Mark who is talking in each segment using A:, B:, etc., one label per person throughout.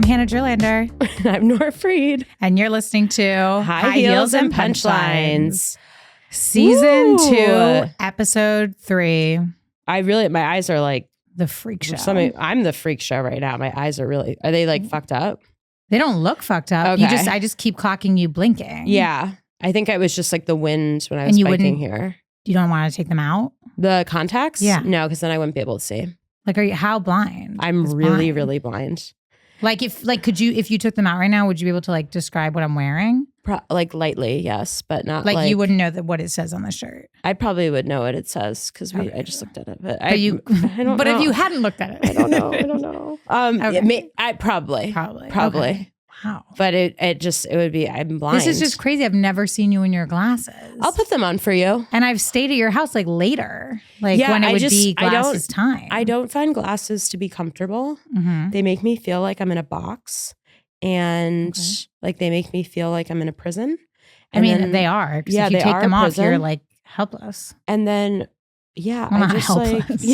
A: Hanna Gerlander.
B: I'm Nora Fried.
A: And you're listening to
B: High Heels and Punchlines.
A: Season 2, episode 3.
B: My eyes are like
A: the freak show.
B: I'm the freak show right now. My eyes are they like fucked up?
A: They don't look fucked up.
B: Okay.
A: I just keep clocking you blinking.
B: Yeah. I think it was just like the wind when I was biking here.
A: You don't want to take them out?
B: The contacts?
A: Yeah.
B: No, because then I wouldn't be able to see.
A: Like, how blind?
B: I'm really blind.
A: Like, if you took them out right now, would you be able to like describe what I'm wearing?
B: Lightly, yes, but not
A: like you wouldn't know what it says on the shirt.
B: I probably would know what it says because I just looked at it. But I don't
A: but
B: know.
A: If you hadn't looked at it,
B: I don't know.
A: Okay.
B: I probably.
A: Okay. Wow.
B: But it would be, I'm blind.
A: This is just crazy. I've never seen you in your glasses.
B: I'll put them on for you.
A: And I've stayed at your house like later, when it would be glasses time.
B: I don't find glasses to be comfortable.
A: Mm-hmm.
B: They make me feel like I'm in a box and they make me feel like I'm in a prison. And
A: they are.
B: Yeah,
A: if you
B: they
A: take
B: are
A: them off,
B: prison.
A: you're like helpless.
B: And then
A: well,
B: I
A: not
B: just
A: helpless.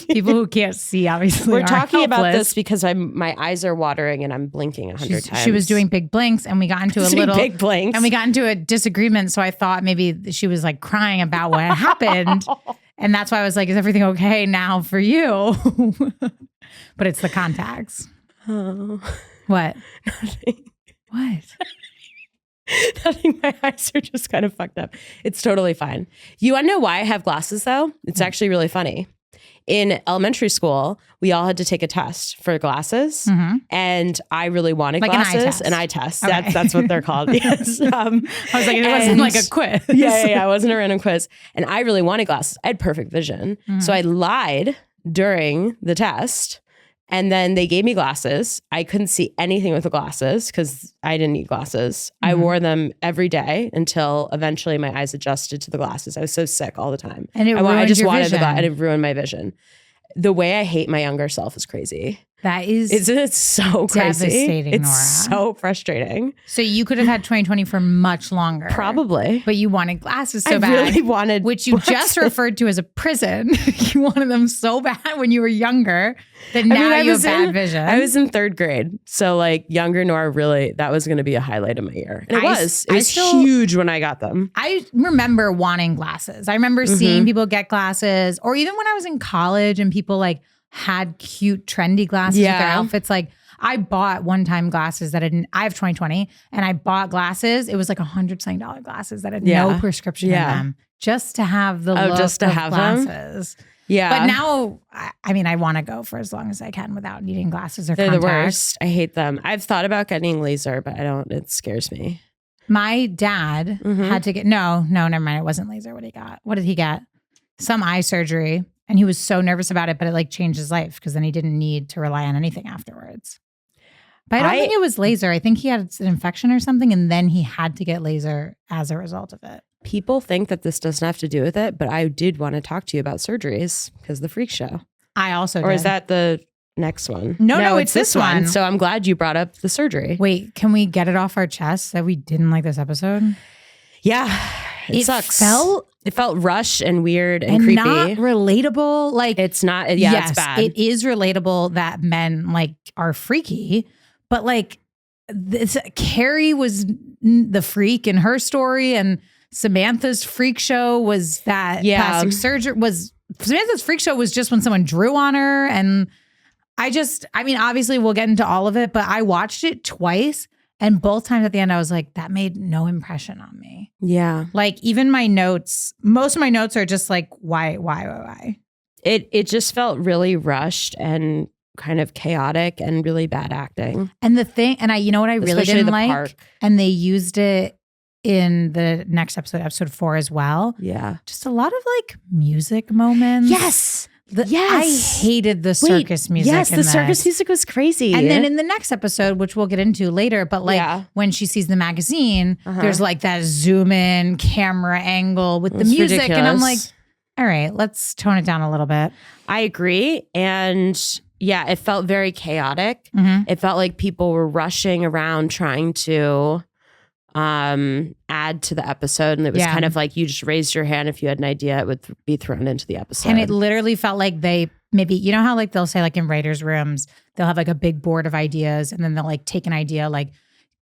A: people who can't see obviously.
B: We're talking about
A: helpless.
B: this because my eyes are watering and I'm blinking 100 times.
A: She was doing big blinks, and we got into
B: big blinks,
A: and we got into a disagreement. So I thought maybe she was like crying about what happened, and that's why I was like, "Is everything okay now for you?" But it's the contacts.
B: Oh,
A: what?
B: Nothing.
A: What?
B: Nothing. My eyes are just kind of fucked up. It's totally fine. You want to know why I have glasses though? It's actually really funny. In elementary school, we all had to take a test for glasses, and I really wanted glasses. An eye test.
A: Okay.
B: That's what they're called. Yes. I
A: was like, it wasn't like a quiz.
B: Yeah. It wasn't a random quiz, and I really wanted glasses. I had perfect vision, so I lied during the test. And then they gave me glasses. I couldn't see anything with the glasses because I didn't need glasses. I wore them every day until eventually my eyes adjusted to the glasses. I was so sick all the time.
A: And
B: I just wanted
A: vision.
B: and it ruined my vision. The way I hate my younger self is crazy.
A: That is
B: it's so crazy.
A: Devastating,
B: it's
A: Nora.
B: so frustrating.
A: So you could have had 2020 for much longer.
B: Probably.
A: But you wanted glasses so bad.
B: I really wanted
A: which you just referred to as a prison. You wanted them so bad when you were younger that now you have bad vision.
B: I was in 3rd grade. So like younger Nora, really, that was going to be a highlight of my year. And it was huge when I got them.
A: I remember wanting glasses. I remember seeing people get glasses, or even when I was in college and people like had cute trendy glasses with their outfits. Like I bought one time glasses that I have 2020 and I bought glasses. It was like $100 glasses that had no prescription in them, just to have the look
B: just to
A: of
B: have
A: glasses.
B: Them? Yeah.
A: But now, I want to go for as long as I can without needing glasses or
B: They're
A: contacts.
B: the worst. I hate them. I've thought about getting laser, but it scares me.
A: My dad had to get, no, never mind. It wasn't laser. What he got? What did he get? Some eye surgery. And he was so nervous about it, but it like changed his life because then he didn't need to rely on anything afterwards. But I don't think it was laser. I think he had an infection or something, and then he had to get laser as a result of it.
B: People think that this doesn't have to do with it, but I did want to talk to you about surgeries because the freak show.
A: I also
B: Or
A: did.
B: is that the next one?
A: No, it's this one.
B: So I'm glad you brought up the surgery.
A: Wait, can we get it off our chest that we didn't like this episode?
B: Yeah. It sucks. It felt rushed and weird and creepy.
A: Not relatable. Like
B: it's not. Yeah,
A: yes,
B: it's bad.
A: It is relatable that men like are freaky, but like Carrie was the freak in her story, and Samantha's freak show was that plastic surgery Samantha's freak show was just when someone drew on her, and obviously we'll get into all of it, but I watched it twice. And both times at the end, I was like, that made no impression on me.
B: Yeah.
A: Like even my notes, most of my notes are just like, why?
B: It just felt really rushed and kind of chaotic and really bad acting.
A: And the thing, and you know what I really
B: Especially
A: didn't like?
B: park.
A: And they used it in the next episode 4 as well.
B: Yeah.
A: Just a lot of like music moments.
B: Yes.
A: I hated the circus music.
B: Yes, the circus music was crazy.
A: And then in the next episode, which we'll get into later, but like when she sees the magazine, there's like that zoom in camera angle with the music. Ridiculous. And I'm like, all right, let's tone it down a little bit.
B: I agree. And yeah, it felt very chaotic. It felt like people were rushing around trying to add to the episode, and it was kind of like you just raised your hand if you had an idea, it would be thrown into the episode.
A: And it literally felt like they maybe, you know how like they'll say like in writers' rooms, they'll have like a big board of ideas and then they'll like take an idea like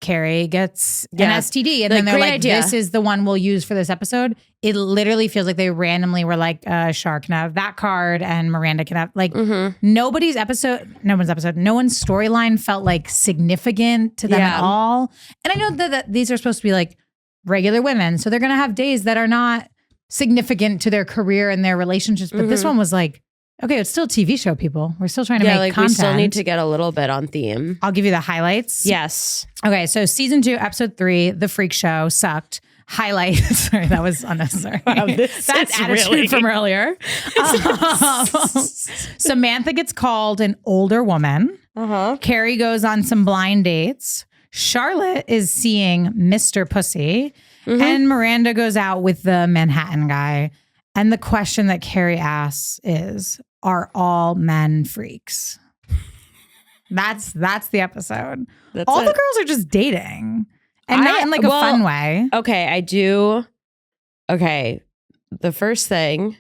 A: Carrie gets an STD and then they're like, this is the one we'll use for this episode. It literally feels like they randomly were like, Char can have that card and Miranda can have like no one's storyline felt like significant to them at all. And I know that these are supposed to be like regular women. So they're going to have days that are not significant to their career and their relationships. But this one was like, okay, it's still a TV show, people. We're still trying to make content.
B: We still need to get a little bit on theme.
A: I'll give you the highlights.
B: Yes.
A: Okay, so season 2, episode 3, The Freak Show sucked. Highlights. Sorry, that was unnecessary.
B: Wow,
A: that's attitude really from earlier. Samantha gets called an older woman. Carrie goes on some blind dates. Charlotte is seeing Mr. Pussy. And Miranda goes out with the Manhattan guy. And the question that Carrie asks is, are all men freaks? That's the episode. All the girls are just dating. And not in like a fun way.
B: Okay, I do. Okay, the first thing.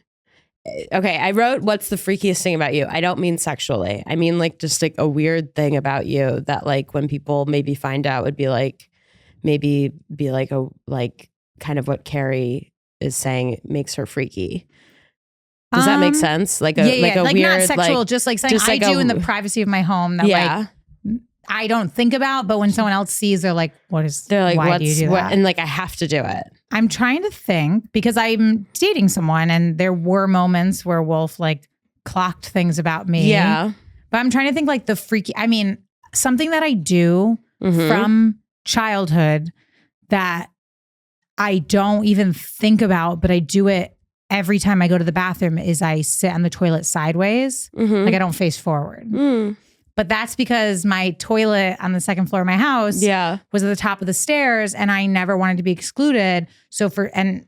B: Okay, I wrote, what's the freakiest thing about you? I don't mean sexually. I mean like just like a weird thing about you that like when people maybe find out would be like, maybe be like a, like kind of what Carrie is saying makes her freaky. Does that make sense? Like a like a like weird,
A: not sexual,
B: like,
A: just like something I do in the privacy of my home that like I don't think about, but when someone else sees, they're like, why do you do that?
B: And like I have to do it.
A: I'm trying to think because I'm dating someone and there were moments where Wolf like clocked things about me.
B: Yeah.
A: But I'm trying to think like the freaky, I mean, something that I do from childhood that I don't even think about, but I do it every time I go to the bathroom is I sit on the toilet sideways. Like I don't face forward. But that's because my toilet on the second floor of my house was at the top of the stairs and I never wanted to be excluded. So and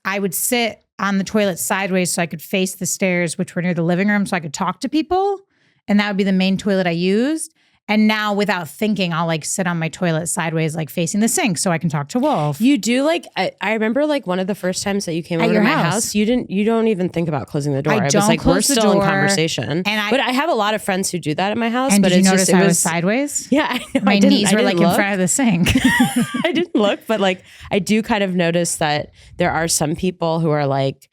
A: I would sit on the toilet sideways so I could face the stairs, which were near the living room, so I could talk to people. And that would be the main toilet I used. And now without thinking, I'll like sit on my toilet sideways, like facing the sink so I can talk to Wolf.
B: You do like, I remember like one of the first times that you came over to my house, you don't even think about closing the door.
A: I
B: It
A: don't
B: was like,
A: close
B: we're
A: the
B: still in
A: door.
B: conversation. But I have a lot of friends who do that at my house.
A: And
B: but
A: did you
B: it's
A: notice
B: just,
A: I was sideways?
B: Yeah, I know.
A: My knees were like in front of the sink.
B: I didn't look, but like I do kind of notice that there are some people who are like,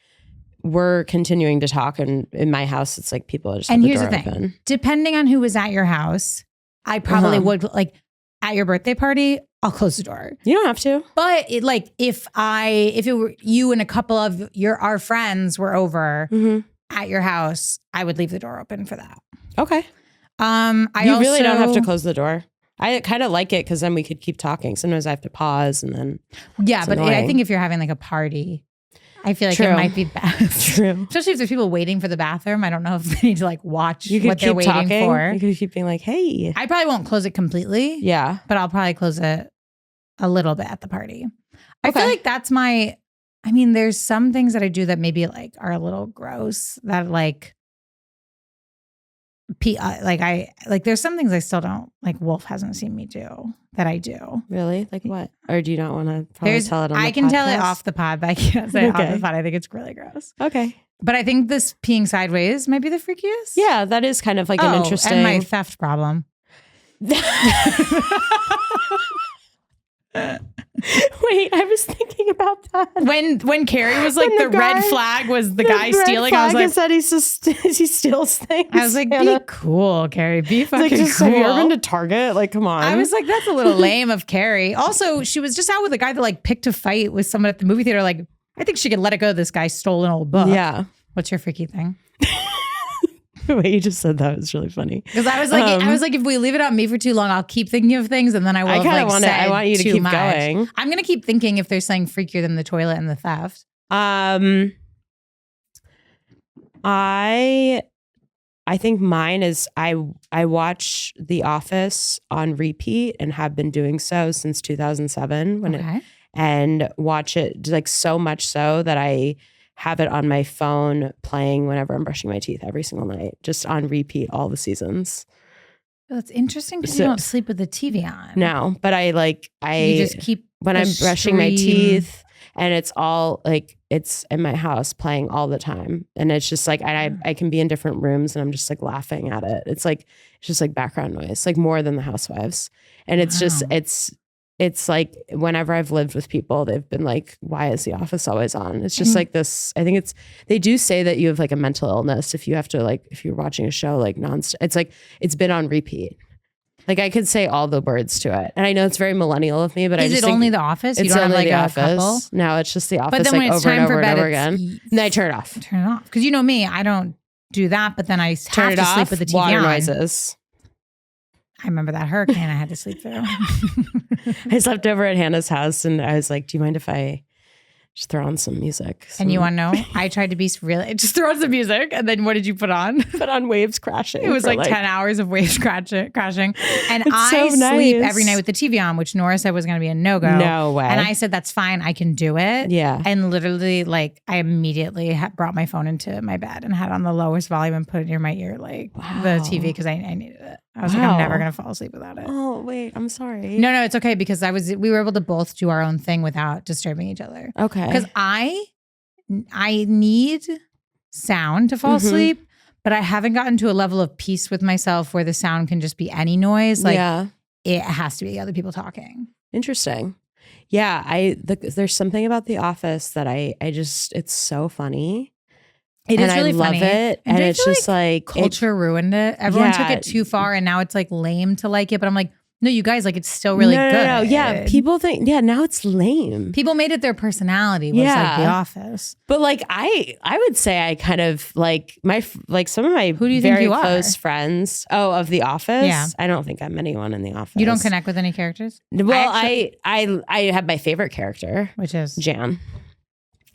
B: we're continuing to talk, and in my house, it's like people are just
A: and
B: have
A: here's
B: the door
A: the thing.
B: open.
A: Depending on who was at your house, I probably would like at your birthday party, I'll close the door.
B: You don't have to.
A: But it, like if it were you and a couple of our friends were over at your house, I would leave the door open for that.
B: Okay.
A: You
B: really don't have to close the door. I kind of like it because then we could keep talking. Sometimes I have to pause and then
A: but I think if you're having like a party, I feel like it might be best.
B: True.
A: Especially if there's people waiting for the bathroom. I don't know if they need to like watch what they're waiting
B: talking.
A: for.
B: You could keep being like, hey.
A: I probably won't close it completely.
B: Yeah.
A: But I'll probably close it a little bit at the party. I feel like that's I mean, there's some things that I do that maybe like are a little gross that like there's some things I still don't like Wolf hasn't seen me do that I do.
B: Really? Like what? Or do you not want to tell it on the
A: I can
B: podcast?
A: tell it off the pod, but I can't say it off the pod. I think it's really gross.
B: Okay.
A: But I think this peeing sideways might be the freakiest.
B: Yeah, that is kind of like an interesting.
A: And my theft problem.
B: Wait, I was thinking about that.
A: When Carrie was like, the red flag was the guy stealing. I was like,
B: said he steals things.
A: I was like, be cool, Carrie. Be fucking cool.
B: Have you ever been to Target? Like, come on.
A: I was like, that's a little lame of Carrie. Also, she was just out with a guy that like picked a fight with someone at the movie theater. Like, I think she could let it go. This guy stole an old book.
B: Yeah.
A: What's your freaky thing?
B: The way you just said that was really funny.
A: Because I was like, if we leave it on me for too long, I'll keep thinking of things, and then I will. I
B: want you to keep going.
A: I'm gonna keep thinking if there's something freakier than the toilet and the theft.
B: I think mine is I watch The Office on repeat and have been doing so since 2007 and watch it like so much so that I have it on my phone playing whenever I'm brushing my teeth every single night, just on repeat all the seasons.
A: That's interesting because you don't sleep with the TV on.
B: No, but I
A: you just keep
B: when I'm brushing my teeth and it's all like it's in my house playing all the time. And it's just like, I can be in different rooms and I'm just like laughing at it. It's just like background noise, like more than the Housewives. And it's just, it's like whenever I've lived with people, they've been like, why is The Office always on? It's just like this, I think they do say that you have like a mental illness if you have to like, if you're watching a show like nonstop, it's like, it's been on repeat. Like I could say all the words to it. And I know it's very millennial of me, but I just think
A: only The Office? You
B: it's
A: don't have
B: only
A: like
B: The
A: a
B: Office.
A: couple?
B: No, it's just The Office
A: But then when
B: like
A: it's
B: over and
A: time
B: over
A: for
B: and
A: bed,
B: over again. Then I turn it off.
A: Turn it off. Because you know me, I don't do that, but then I
B: Turn
A: have
B: it
A: to
B: off.
A: sleep with the TV
B: Water
A: on.
B: noises.
A: I remember that hurricane I had to sleep through.
B: I slept over at Hannah's house and I was like, do you mind if I just throw on some music?
A: And you want to know? I tried to be really, just throw on some music. And then what did you put on?
B: Put on waves crashing.
A: It was like 10 hours of waves crashing. And I
B: so
A: sleep
B: nice.
A: every night with the TV on, which Nora said was going to be a no-go.
B: No way.
A: And I said, that's fine. I can do it.
B: Yeah.
A: And literally, like, I immediately brought my phone into my bed and had on the lowest volume and put it near my ear, like the TV, because I needed it. I was like, I'm never going to fall asleep without it.
B: Oh, wait. I'm sorry.
A: No, it's okay because we were able to both do our own thing without disturbing each other.
B: Okay.
A: Because I need sound to fall asleep, but I haven't gotten to a level of peace with myself where the sound can just be any noise. Like it has to be other people talking.
B: Interesting. Yeah. There's something about The Office that I just, it's so funny.
A: It is really
B: I love
A: funny.
B: it. And it's just like
A: culture ruined it. Everyone took it too far and now it's like lame to like it. But I'm like, no, you guys, like it's still really good.
B: No. Yeah. People think, now it's lame.
A: People made it their personality was like The Office.
B: But like I would say I kind of like some of my
A: Who do you
B: very
A: think you
B: close
A: are?
B: friends. Oh, of The Office?
A: Yeah.
B: I don't think I'm anyone in The Office.
A: You don't connect with any characters?
B: Well, I have my favorite character.
A: Which is?
B: Jan.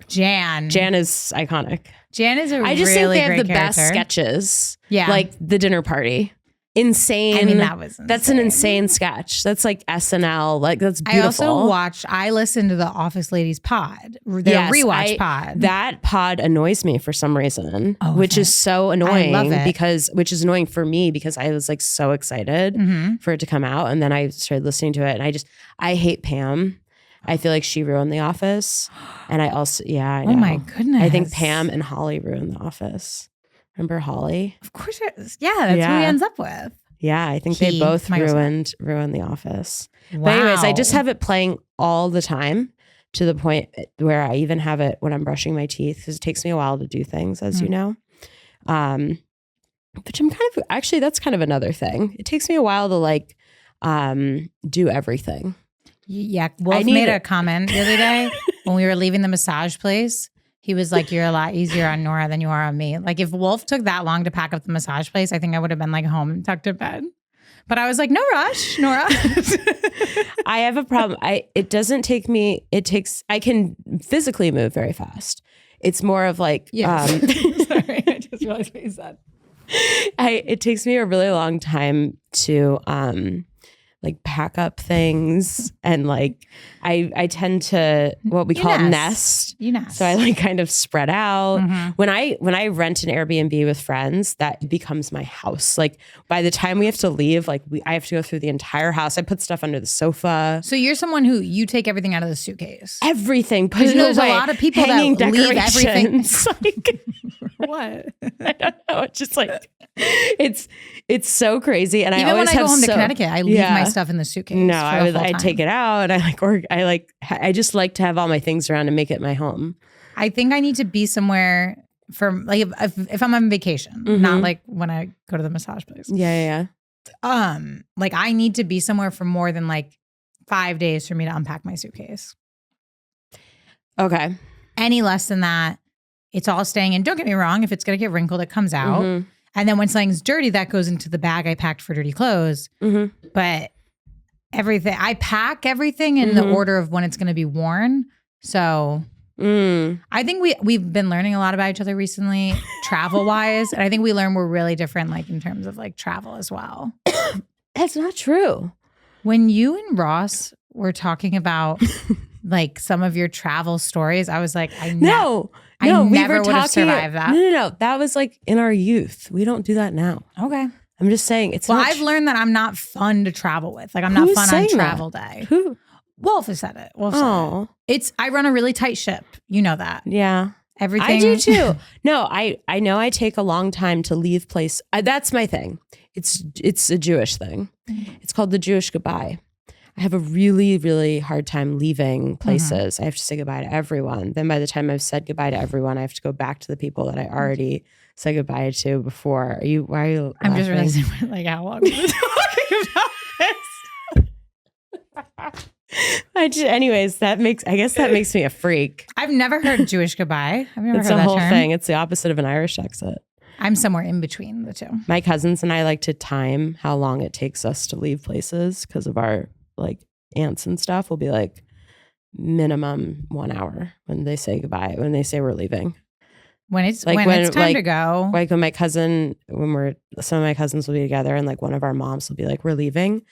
A: Jan
B: is iconic.
A: Jan is
B: I just
A: really
B: think they have the
A: great
B: best
A: character.
B: sketches.
A: Yeah.
B: Like the dinner party. Insane.
A: I mean, that was insane.
B: That's an insane sketch. That's like SNL. Like that's beautiful.
A: I listened to the Office Ladies pod, their rewatch pod.
B: That pod annoys me for some reason, which is so annoying.
A: I love it.
B: Which is annoying for me because I was like so excited for it to come out. And then I started listening to it and I hate Pam. I feel like she ruined The Office. And I also, I know.
A: Oh my goodness.
B: I think Pam and Holly ruined The Office. Remember Holly?
A: Of course. That's who he ends up with.
B: Yeah, I think they both ruined The Office. Wow. But anyways, I just have it playing all the time to the point where I even have it when I'm brushing my teeth because it takes me a while to do things, as you know. Which I'm kind of, actually, that's kind of another thing. It takes me a while to like do everything.
A: Yeah, Wolf made a comment the other day when we were leaving the massage place. He was like, you're a lot easier on Nora than you are on me. Like if Wolf took that long to pack up the massage place, I think I would have been like home and tucked in bed. But I was like, no rush, Nora.
B: I have a problem. It doesn't take me, I can physically move very fast. It's more of like,
A: Sorry, I just realized what you said.
B: It takes me a really long time to like pack up things and like I tend to what we call nest.
A: You nest.
B: So I like kind of spread out. When I rent an Airbnb with friends, that becomes my house. Like by the time we have to leave, like I have to go through the entire house. I put stuff under the sofa.
A: So you're someone who you take everything out of the suitcase.
B: Everything.
A: Because there's a lot of people that leave everything.
B: Like,
A: what?
B: I don't know. It's just like it's so crazy. And
A: even
B: I always
A: when I go home to Connecticut, I leave my stuff in the suitcase.
B: No, I take it out. I just like to have all my things around and make it my home.
A: I think I need to be somewhere for like if I'm on vacation, not like when I go to the massage place.
B: Yeah.
A: Like I need to be somewhere for more than like 5 days for me to unpack my suitcase.
B: Okay.
A: Any less than that, it's all staying in. Don't get me wrong. If it's going to get wrinkled, it comes out. And then when something's dirty, that goes into the bag I packed for dirty clothes. But everything, I pack everything in the order of when it's going to be worn. So I think we've been learning a lot about each other recently, travel wise. And I think we learned we're really different, like in terms of like travel as well.
B: That's not true.
A: When you and Ross were talking about like some of your travel stories, I was like, I never would have survived that.
B: No. That was like in our youth. We don't do that now.
A: Okay.
B: I'm just saying it's
A: I've learned that I'm not fun to travel with. Like I'm not fun on travel day.
B: Who?
A: Wolf has said it. Wolf said it. I run a really tight ship. You know that.
B: Yeah.
A: Everything.
B: I do too. No, I know I take a long time to leave place. That's my thing. It's a Jewish thing. It's called the Jewish goodbye. I have a really, really hard time leaving places. I have to say goodbye to everyone. Then by the time I've said goodbye to everyone, I have to go back to the people that I already said goodbye to before. Why are you
A: I'm
B: laughing?
A: just realizing, like, how long we've been talking about this.
B: Anyways, I guess that makes me a freak.
A: I've never heard Jewish goodbye. I've never
B: It's
A: heard
B: a
A: that
B: whole
A: term.
B: thing. It's the opposite of an Irish exit.
A: I'm somewhere in between the two.
B: My cousins and I like to time how long it takes us to leave places because of our like aunts and stuff. We'll be like minimum 1 hour when they say goodbye, when they say we're leaving.
A: When it's time to go.
B: Like some of my cousins will be together and like one of our moms will be like, we're leaving.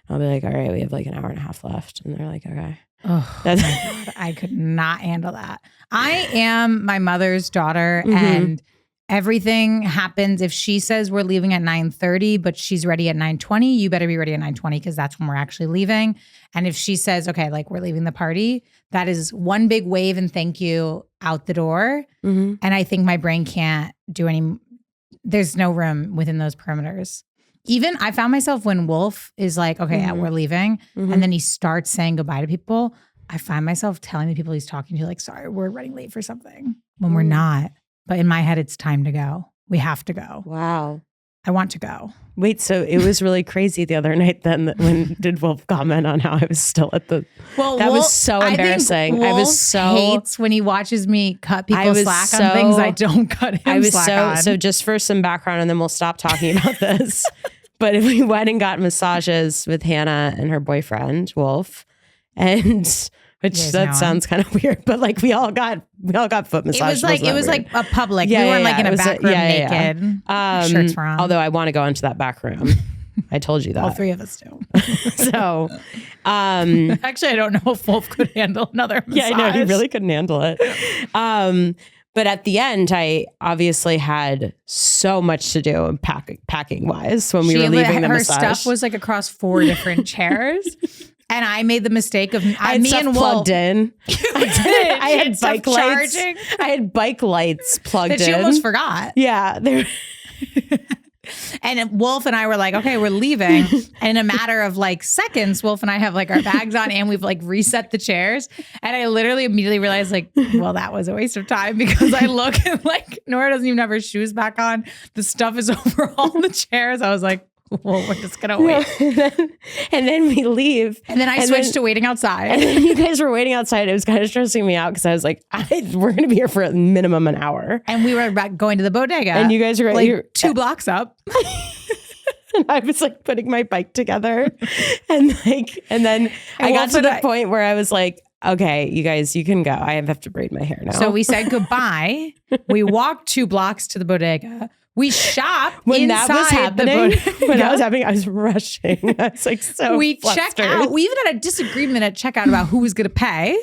B: I'll be like, all right, we have like an hour and a half left. And they're like, okay.
A: Oh, my God, I could not handle that. I am my mother's daughter and everything happens. If she says we're leaving at 9:30, but she's ready at 9:20, you better be ready at 9:20 because that's when we're actually leaving. And if she says, okay, like we're leaving the party, that is one big wave and thank you out the door. And I think my brain can't do there's no room within those perimeters. Even I found myself when Wolf is like, okay, we're leaving. And then he starts saying goodbye to people. I find myself telling the people he's talking to, like, sorry, we're running late for something when we're not. But in my head, it's time to go. We have to go.
B: Wow.
A: I want to go.
B: Wait, so it was really crazy the other night then when did Wolf comment on how I was still at the...
A: Well,
B: that was so embarrassing.
A: I was so... hates when he watches me cut people slack on things I don't cut him slack on.
B: So just for some background and then we'll stop talking about this. But we went and got massages with Hanna and her boyfriend, Wolf. And... which that sounds kind of weird, but like we all got foot massages.
A: It was like a public. We weren't like in a back room naked. Shirts were on.
B: Although I want to go into that back room. I told you that.
A: All three of us do.
B: So,
A: actually, I don't know if Wolf could handle another massage.
B: Yeah, I know he really couldn't handle it. But at the end, I obviously had so much to do packing wise when we were leaving the massage.
A: Her stuff was like across 4 different chairs. And I made the mistake of
B: me and Wolf plugged in. I had bike lights.
A: Charging.
B: I had bike lights plugged in.
A: That you almost forgot.
B: Yeah.
A: And Wolf and I were like, okay, we're leaving. And in a matter of like seconds, Wolf and I have like our bags on and we've like reset the chairs. And I literally immediately realized like, well, that was a waste of time because I look and like Nora doesn't even have her shoes back on. The stuff is over all the chairs. I was like, well, we're just going to wait.
B: And then we leave.
A: And then I switched to waiting outside.
B: And then you guys were waiting outside. It was kind of stressing me out because I was like, we're going to be here for a minimum an hour.
A: And we were going to the bodega.
B: And you guys were
A: like 2 blocks up.
B: And I was like putting my bike together. And then I got to the point where I was like, okay, you guys, you can go. I have to braid my hair now.
A: So we said goodbye. We walked 2 blocks to the bodega. We shopped
B: when
A: inside
B: that was happening. When that was happening, I was rushing. I was like so
A: we
B: flustered.
A: checked out. We even had a disagreement at checkout about who was going to pay.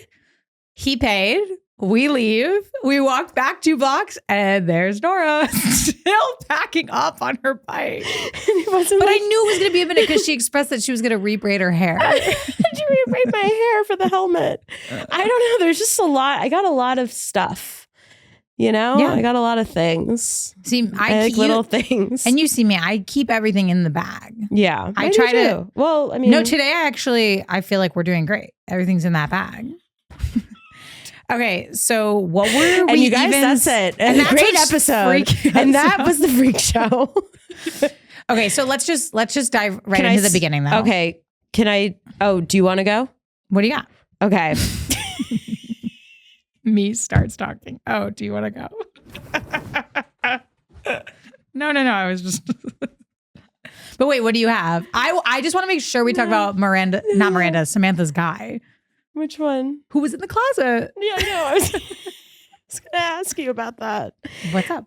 A: He paid. We leave. We walked back 2 blocks, and there's Nora still packing up on her bike. But I knew it was going to be a minute because she expressed that she was going to rebraid her hair.
B: Did you rebraid my hair for the helmet? I don't know. There's just a lot. I got a lot of stuff. You know, I got a lot of things.
A: See, I
B: like little things.
A: And you see me, I keep everything in the bag.
B: Yeah.
A: I try to.
B: Well, I mean.
A: No, today I feel like we're doing great. Everything's in that bag. Okay, so what were we?
B: And you guys, that's it. And that's great episode. And that was the freak show.
A: Okay, so let's just dive right into the beginning though.
B: Okay. Do you want to go?
A: What do you got?
B: Okay.
A: Me starts talking. Oh, do you want to go? No. I was just. But wait, what do you have? I just want to make sure we talk about not Miranda, Samantha's guy.
B: Which one?
A: Who was in the closet?
B: Yeah, I know. I was going to ask you about that.
A: What's up?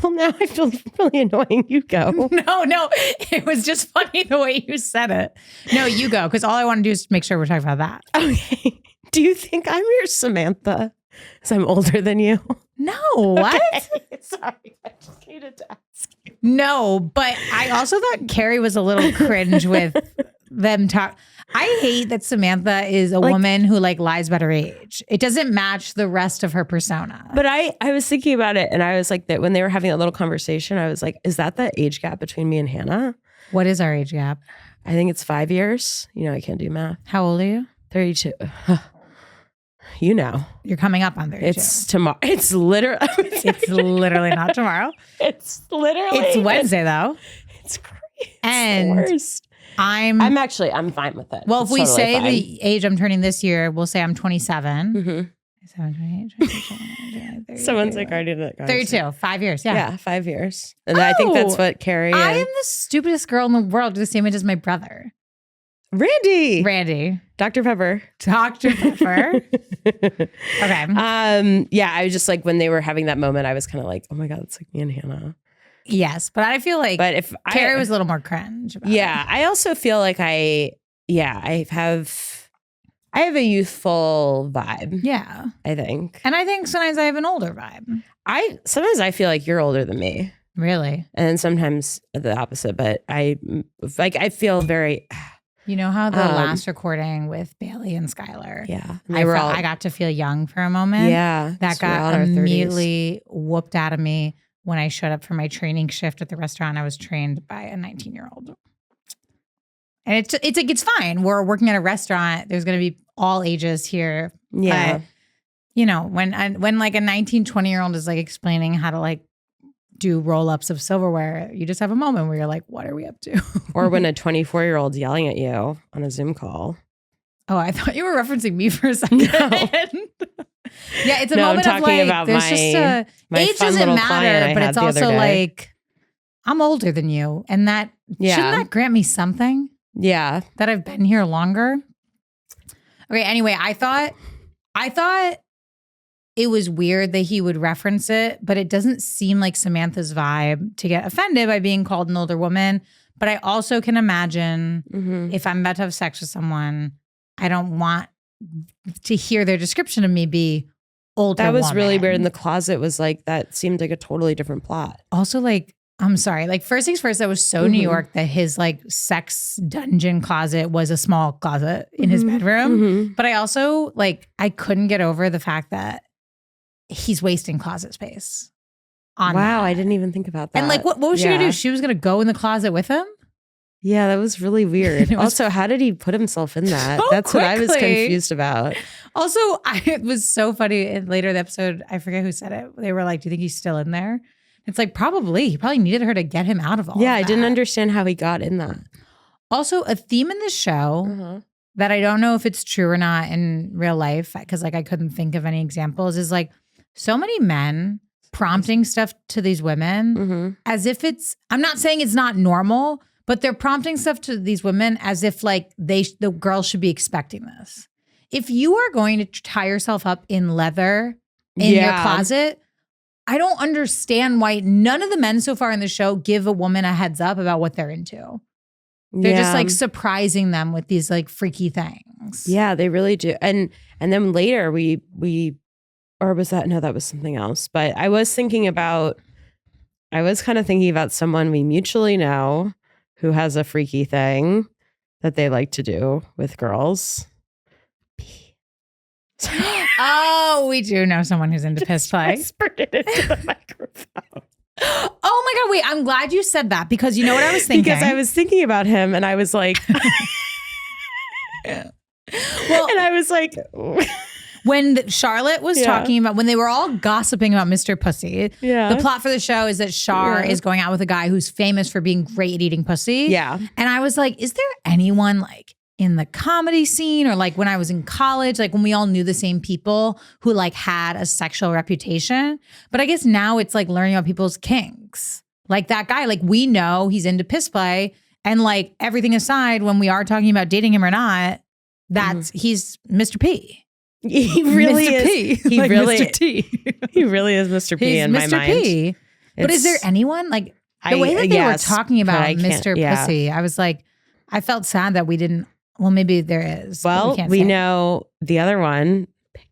B: Well, now I feel really annoying. You go.
A: No. It was just funny the way you said it. No, you go. Because all I want to do is make sure we're talking about that.
B: Okay. Do you think I'm your Samantha? Because I'm older than you.
A: No, what?
B: Okay. Sorry, I just needed to ask you.
A: No, but I also thought Carrie was a little cringe with them talk. I hate that Samantha is a woman who like lies about her age. It doesn't match the rest of her persona.
B: But I was thinking about it, and I was like, that when they were having that little conversation, I was like, is that the age gap between me and Hanna?
A: What is our age gap?
B: I think it's 5 years. You know, I can't do math.
A: How old are you?
B: 32. You know.
A: You're coming up on 32.
B: It's tomorrow. It's literally.
A: It's literally not tomorrow.
B: It's literally.
A: It's Wednesday though.
B: It's crazy.
A: And
B: it's the worst. I'm fine with it.
A: Well,
B: it's
A: if we
B: totally
A: say
B: fine.
A: the age I'm turning this year, we'll say I'm 27.
B: Mm-hmm.
A: 7, 28, 29, 30,
B: Someone's like already did that.
A: 32. 5 years. Yeah.
B: Yeah, 5 years. And I think that's what Carrie
A: I
B: and
A: am the stupidest girl in the world, the same age as my brother.
B: Randy. Dr. Pepper.
A: Dr. Pepper. Okay.
B: Yeah, I was just like, when they were having that moment, I was kind of like, oh my God, it's like me and Hanna.
A: Yes, but I feel like Carrie was a little more cringe about it.
B: I also feel like I have a youthful vibe.
A: Yeah.
B: I think.
A: And I think sometimes I have an older vibe.
B: Sometimes I feel like you're older than me.
A: Really?
B: And then sometimes the opposite, but I feel very.
A: You know how the last recording with Bailey and Skylar?
B: Yeah.
A: I got to feel young for a moment.
B: Yeah.
A: That got immediately whooped out of me when I showed up for my training shift at the restaurant. I was trained by a 19-year-old. And it's like, it's fine. We're working at a restaurant. There's going to be all ages here.
B: Yeah.
A: But, you know, when like a 19, 20-year-old is like explaining how to like do roll-ups of silverware, you just have a moment where you're like, what are we up to?
B: Or when a 24-year-old's yelling at you on a Zoom call.
A: Oh, I thought you were referencing me for a second.
B: No.
A: Yeah, it's a moment
B: I'm talking
A: of like,
B: about
A: there's age doesn't matter, but it's also like, I'm older than you. And that, shouldn't that grant me something?
B: Yeah.
A: That I've been here longer? Okay, anyway, I thought it was weird that he would reference it, but it doesn't seem like Samantha's vibe to get offended by being called an older woman. But I also can imagine if I'm about to have sex with someone, I don't want to hear their description of me be older.
B: That was
A: woman.
B: really weird. In the closet was like, that seemed like a totally different plot.
A: Also, like, I'm sorry. Like, first things first, that was so New York that his like sex dungeon closet was a small closet in his bedroom. But I also like, I couldn't get over the fact that he's wasting closet space. Wow, that.
B: I didn't even think about that.
A: And like, what was she gonna do? She was gonna go in the closet with him?
B: Yeah, that was really weird. Also, how did he put himself in that?
A: So
B: That's
A: quickly.
B: what I was confused about.
A: Also, it was so funny. Later in the episode, I forget who said it. They were like, "Do you think he's still in there?" It's like, probably. He probably needed her to get him out of all.
B: Yeah,
A: of
B: I
A: that.
B: didn't understand how he got in that.
A: Also, a theme in the show that I don't know if it's true or not in real life, because like I couldn't think of any examples, is like so many men prompting stuff to these women as if it's, I'm not saying it's not normal, but they're prompting stuff to these women as if like the girls should be expecting this. If you are going to tie yourself up in leather in your closet, I don't understand why none of the men so far in the show give a woman a heads up about what they're into. They're just like surprising them with these like freaky things.
B: Yeah, they really do. And then later we or was that, no, that was something else. But I was kind of thinking about someone we mutually know who has a freaky thing that they like to do with girls.
A: Oh, we do know someone who's into piss play.
B: Whispered it into the microphone.
A: Oh my God, wait, I'm glad you said that because you know what I was thinking?
B: Because I was thinking about him and I was like,
A: well,
B: and I was like,
A: when Charlotte was talking about, when they were all gossiping about Mr. Pussy, the plot for the show is that Char is going out with a guy who's famous for being great at eating pussy.
B: Yeah.
A: And I was like, is there anyone like in the comedy scene or like when I was in college, like when we all knew the same people who like had a sexual reputation? But I guess now it's like learning about people's kinks. Like that guy, like we know he's into piss play, and like everything aside, when we are talking about dating him or not, that's he's Mr. P.
B: He really
A: Mr.
B: is.
A: P.
B: He
A: like
B: really,
A: Mr. T.
B: He really is Mr. P
A: He's
B: in my
A: Mr.
B: mind.
A: P. But is there anyone like the way that they were talking about Mr. Pussy? I was like, I felt sad that we didn't. Well, maybe there is.
B: Well, we know the other one. Big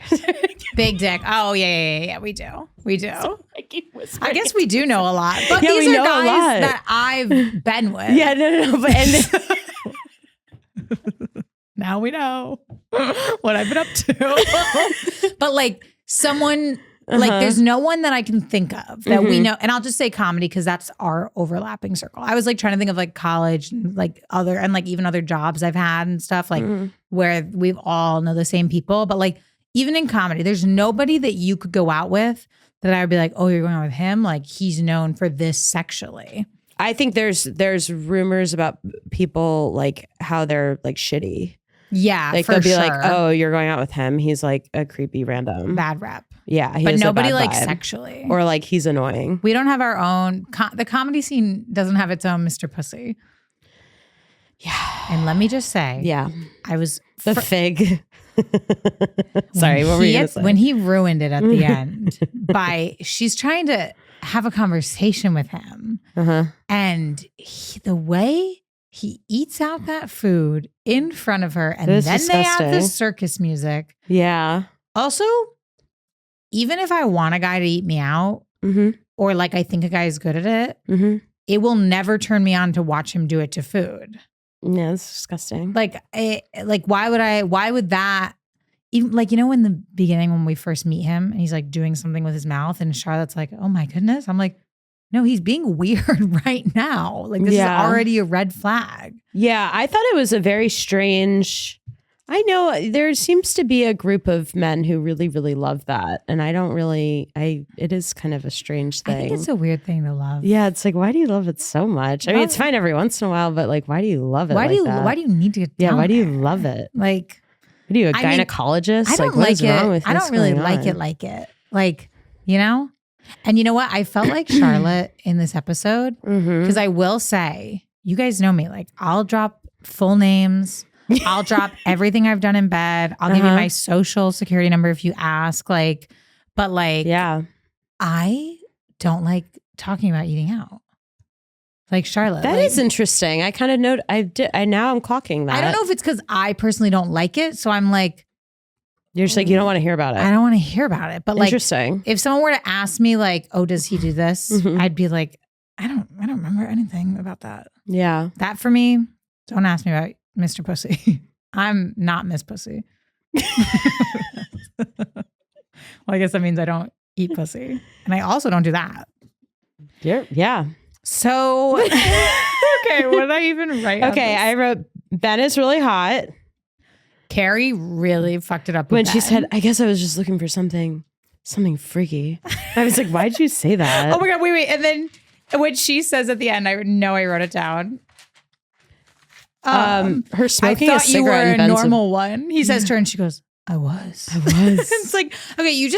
B: dick.
A: Big dick. Oh yeah. We do. So I guess we
B: it.
A: do know a lot. But
B: Yeah,
A: these
B: we
A: are
B: know a
A: guys
B: lot.
A: that I've been with.
B: Yeah, no. But
A: Now we know what I've been up to. But like someone, like there's no one that I can think of that we know. And I'll just say comedy because that's our overlapping circle. I was like trying to think of like college and like other, and like even other jobs I've had and stuff like where we've all know the same people. But like even in comedy, there's nobody that you could go out with that I would be like, oh, you're going out with him? Like he's known for this sexually.
B: I think there's rumors about people like how they're like shitty.
A: Yeah,
B: like
A: for
B: they'll be
A: sure.
B: like, oh, you're going out with him. He's like a creepy random.
A: Bad rep.
B: Yeah, he
A: but
B: has
A: nobody
B: a bad
A: like
B: vibe.
A: sexually.
B: Or like he's annoying.
A: We don't have our own. The comedy scene doesn't have its own Mr. Pussy.
B: Yeah.
A: And let me just say,
B: yeah,
A: I was
B: the fig. Sorry, what were you gonna say?
A: When he ruined it at the end by she's trying to have a conversation with him, and the way he eats out that food in front of her, and then they have the circus music.
B: Yeah.
A: Also, even if I want a guy to eat me out, or like I think a guy is good at it, it will never turn me on to watch him do it to food.
B: Yeah, it's disgusting.
A: Like why would that even like, you know, in the beginning when we first meet him and he's like doing something with his mouth and Charlotte's like, oh my goodness. I'm like, no, he's being weird right now. Like this is already a red flag. Yeah.
B: I thought it was a very strange, I know there seems to be a group of men who really, really love that. And I don't really, it is kind of a strange thing.
A: I think it's a weird thing to love.
B: Yeah. It's like, why do you love it so much? I mean, it's fine every once in a while, but like, why do you love it?
A: Why do you need to get down
B: why do you
A: there?
B: love it?
A: Like,
B: what are you, a gynecologist?
A: I don't
B: like, what is
A: like it.
B: wrong with
A: I don't really like it. Like, you know? And you know what? I felt like Charlotte in this episode because I will say, you guys know me. Like, I'll drop full names. I'll drop everything I've done in bed. I'll give you my social security number if you ask. Like, but like, I don't like talking about eating out. Like Charlotte.
B: That is interesting. I kind of know. Now I'm clocking that.
A: I don't know if it's because I personally don't like it. So I'm like,
B: you're just like, you don't want to hear about it.
A: I don't want to hear about it. But like,
B: interesting.
A: If someone were to ask me like, oh, does he do this? I'd be like, I don't remember anything about that.
B: Yeah.
A: That for me, don't ask me about Mr. Pussy. I'm not Miss Pussy. Well, I guess that means I don't eat pussy. And I also don't do that.
B: Yeah.
A: So, okay, what did I even write?
B: Okay, I wrote, Ben is really hot.
A: Carrie really fucked it up
B: when
A: Ben.
B: she said, I guess I was just looking for something freaky. I was like, why'd you say that?
A: Oh my God, wait. And then when she says at the end, I know I wrote it down.
B: Her smoking
A: I
B: a
A: thought you
B: cigarette.
A: were a normal one. He says to her and she goes, I was. It's like, okay,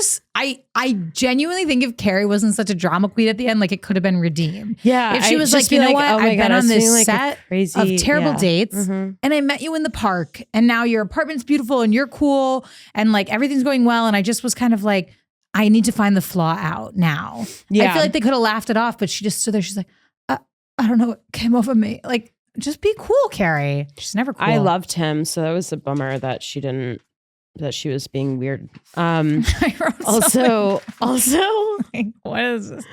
A: I genuinely think if Carrie wasn't such a drama queen at the end, like it could have been redeemed.
B: Yeah.
A: If she was like, you know what?
B: Oh my
A: I've
B: God,
A: been on this
B: like
A: set
B: crazy,
A: of terrible dates and I met you in the park and now your apartment's beautiful and you're cool and like everything's going well. And I just was kind of like, I need to find the flaw out now. Yeah. I feel like they could have laughed it off, but she just stood there. She's like, I don't know what came over me. Like, just be cool, Carrie. She's never cool.
B: I loved him. So that was a bummer that she was being weird. Also,
A: like, what is this?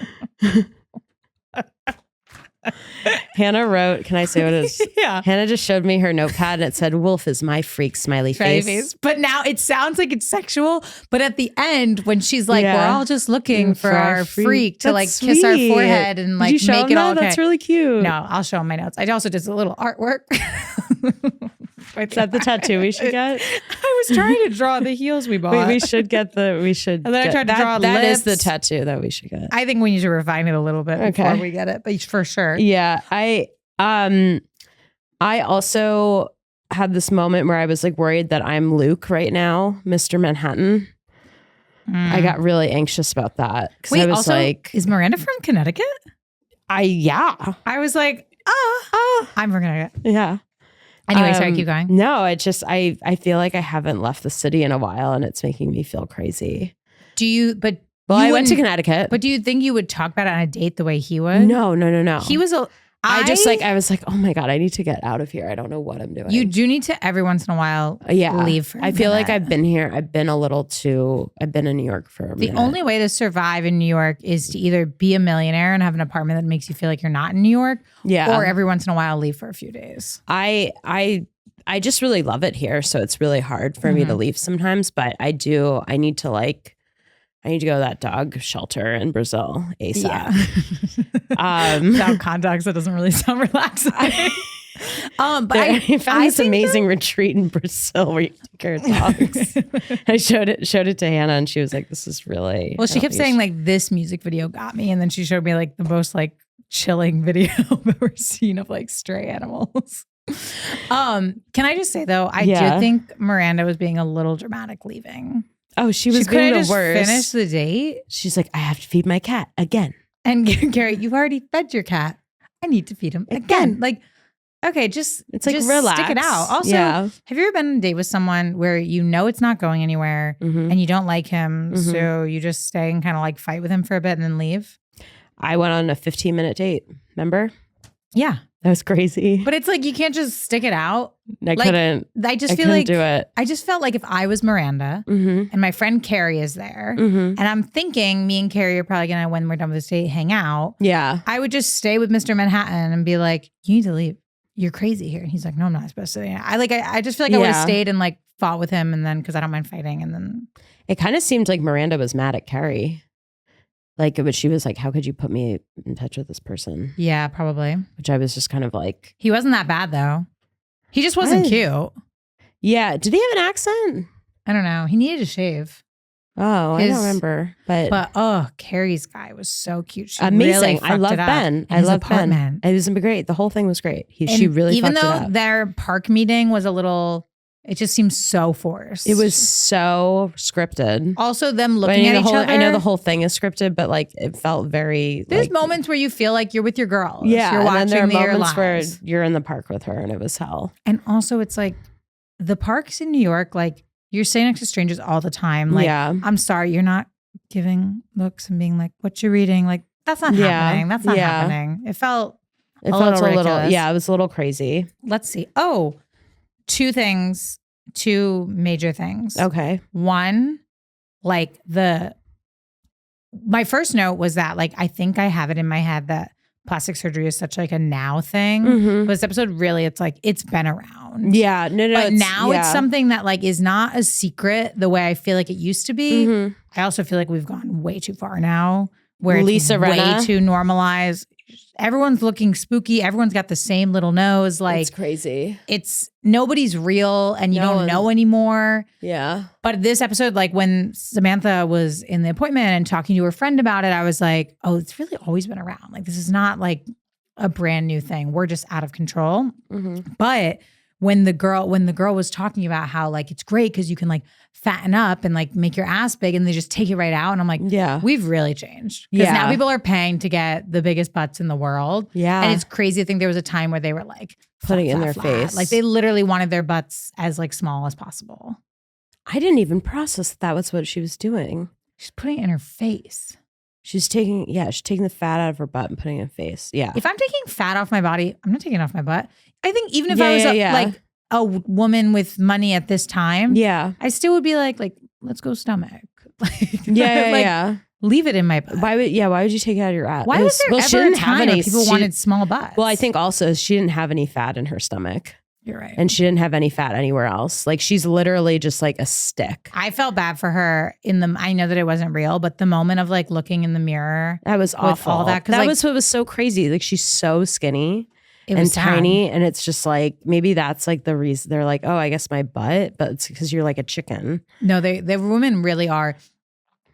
B: Hannah wrote, can I say what it is?
A: Yeah.
B: Hannah just showed me her notepad and it said, Wolf is my freak, smiley face.
A: But now it sounds like it's sexual. But at the end, when she's like, we're all just looking for our freak to like kiss our forehead and like make it all okay.
B: That's really cute.
A: No, I'll show him my notes. I also did a little artwork.
B: Is that the tattoo we should get?
A: I was trying to draw the heels we bought.
B: We should get And then
A: I tried to draw lips.
B: That is the tattoo that we should get.
A: I think we need to refine it a little bit before we get it, but for sure.
B: Yeah. I also had this moment where I was like worried that I'm Luke right now, Mr. Manhattan. I got really anxious about that.
A: Wait,
B: I was
A: also,
B: like,
A: is Miranda from Connecticut?
B: I
A: was like, I'm from Connecticut.
B: Yeah.
A: Anyway, sorry, keep going.
B: No, I feel like I haven't left the city in a while and it's making me feel crazy.
A: I
B: went to Connecticut.
A: But do you think you would talk about it on a date the way he would?
B: No.
A: He was
B: I was like, oh my God, I need to get out of here. I don't know what I'm doing.
A: You do need to every once in a while leave for a
B: I feel
A: minute.
B: like I've been here. I've been in New York for a minute.
A: The only way to survive in New York is to either be a millionaire and have an apartment that makes you feel like you're not in New York.
B: Yeah.
A: Or every once in a while leave for a few days.
B: I I just really love it here. So it's really hard for me to leave sometimes, but I need to go to that dog shelter in Brazil ASAP.
A: Yeah. Without context, it doesn't really sound relaxing. But
B: I found this amazing retreat in Brazil where you take care of dogs. I showed it to Hanna, and she was like, "This is really."
A: Well, she kept saying like, "This music video got me," and then she showed me like the most like chilling video I've ever seen of like stray animals. Can I just say though, I do think Miranda was being a little dramatic leaving.
B: Oh, she was being the worst.
A: Finish the date.
B: She's like, I have to feed my cat again.
A: And Carrie, you've already fed your cat. I need to feed him again. Like, okay, just relax. Stick it out. Also, have you ever been on a date with someone where you know it's not going anywhere and you don't like him, so you just stay and kind of like fight with him for a bit and then leave?
B: I went on a 15-minute date. Remember?
A: Yeah.
B: That was crazy.
A: But it's like you can't just stick it out.
B: I couldn't do it.
A: I just felt like if I was Miranda and my friend Carrie is there and I'm thinking me and Carrie are probably going to, when we're done with this date, hang out.
B: Yeah.
A: I would just stay with Mr. Manhattan and be like, you need to leave. You're crazy here. And he's like, no, I'm not supposed to. I just feel like I would have stayed and like fought with him and then because I don't mind fighting. And then
B: it kind of seemed like Miranda was mad at Carrie. Like, but she was like, how could you put me in touch with this person?
A: Yeah, probably.
B: Which I was just kind of like.
A: He wasn't that bad though. He just wasn't cute.
B: Yeah. Did he have an accent?
A: I don't know. He needed to shave.
B: Oh, I don't remember. But
A: Carrie's guy was so cute. She
B: amazing.
A: Really
B: I love Ben. I love Ben. It was great. The whole thing was great. She really
A: even
B: fucked it
A: though
B: up.
A: Their park meeting was a little. It just seems so forced.
B: It was so scripted.
A: Also, them looking at each other.
B: I know the whole thing is scripted, but like it felt very.
A: There's moments where you feel like you're with your girls.
B: Yeah,
A: you're watching
B: and then there are moments where
A: lives.
B: you're in the park with her, and it was hell.
A: And also, it's like the parks in New York. Like you're staying next to strangers all the time. Like, I'm sorry, you're not giving looks and being like, "What you reading?" Like that's not happening. That's not happening. It felt a little ridiculous.
B: Yeah, it was a little crazy.
A: Let's see. Two major things.
B: Okay.
A: One, like my first note was that like, I think I have it in my head that plastic surgery is such like a now thing. But this episode really, it's like, it's been around.
B: Yeah. No.
A: But now it's something that like is not a secret the way I feel like it used to be. I also feel like we've gone way too far now where it's way too normalized. Everyone's looking spooky. Everyone's got the same little nose. Like
B: it's crazy.
A: It's nobody's real and you don't know anymore.
B: Yeah.
A: But this episode, like when Samantha was in the appointment and talking to her friend about it, I was like, oh, it's really always been around. Like this is not like a brand new thing. We're just out of control. But when the girl was talking about how like it's great because you can like fatten up and like make your ass big and they just take it right out. And I'm like, we've really changed. Because now people are paying to get the biggest butts in the world. Yeah. And it's crazy. I think there was a time where they were like
B: putting it in their face.
A: Like they literally wanted their butts as like small as possible.
B: I didn't even process that was what she was doing.
A: She's putting it in her face.
B: She's taking the fat out of her butt and putting it in her face. Yeah.
A: If I'm taking fat off my body, I'm not taking it off my butt. I think even if I was like a woman with money at this time, I still would be like, let's go stomach. Leave it in my butt.
B: Why would you take it out of your ass?
A: Why was there ever a time where people wanted small butts?
B: Well, I think also she didn't have any fat in her stomach.
A: You're right.
B: And she didn't have any fat anywhere else. Like she's literally just like a stick.
A: I felt bad for her I know that it wasn't real, but the moment of like looking in the mirror.
B: That was awful.
A: All that
B: was what was so crazy. Like she's so skinny. And tiny, and it's just like maybe that's like the reason they're like, oh, I guess my butt, but it's because you're like a chicken.
A: No, the women really are.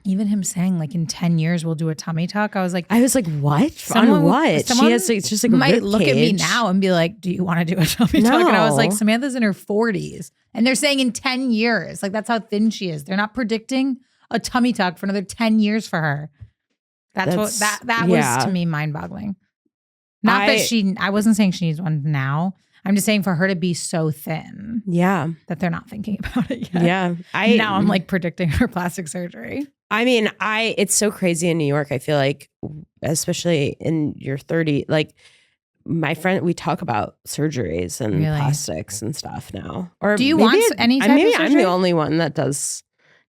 A: Even him saying like in 10 years we'll do a tummy tuck. I was like,
B: what? On what? She has it's just like
A: might look at me now and be like, do you want to do a tummy tuck? And I was like, Samantha's in her 40s, and they're saying in 10 years, like that's how thin she is. They're not predicting a tummy tuck for another 10 years for her. That was to me mind boggling. Not that I wasn't saying she needs one now. I'm just saying for her to be so thin.
B: Yeah.
A: That they're not thinking about it yet.
B: Yeah.
A: Now I'm like predicting her plastic surgery.
B: I mean, it's so crazy in New York. I feel like, especially in your 30s, like my friend, we talk about surgeries and plastics and stuff now. Or
A: do you want any type of surgery?
B: I'm the only one that does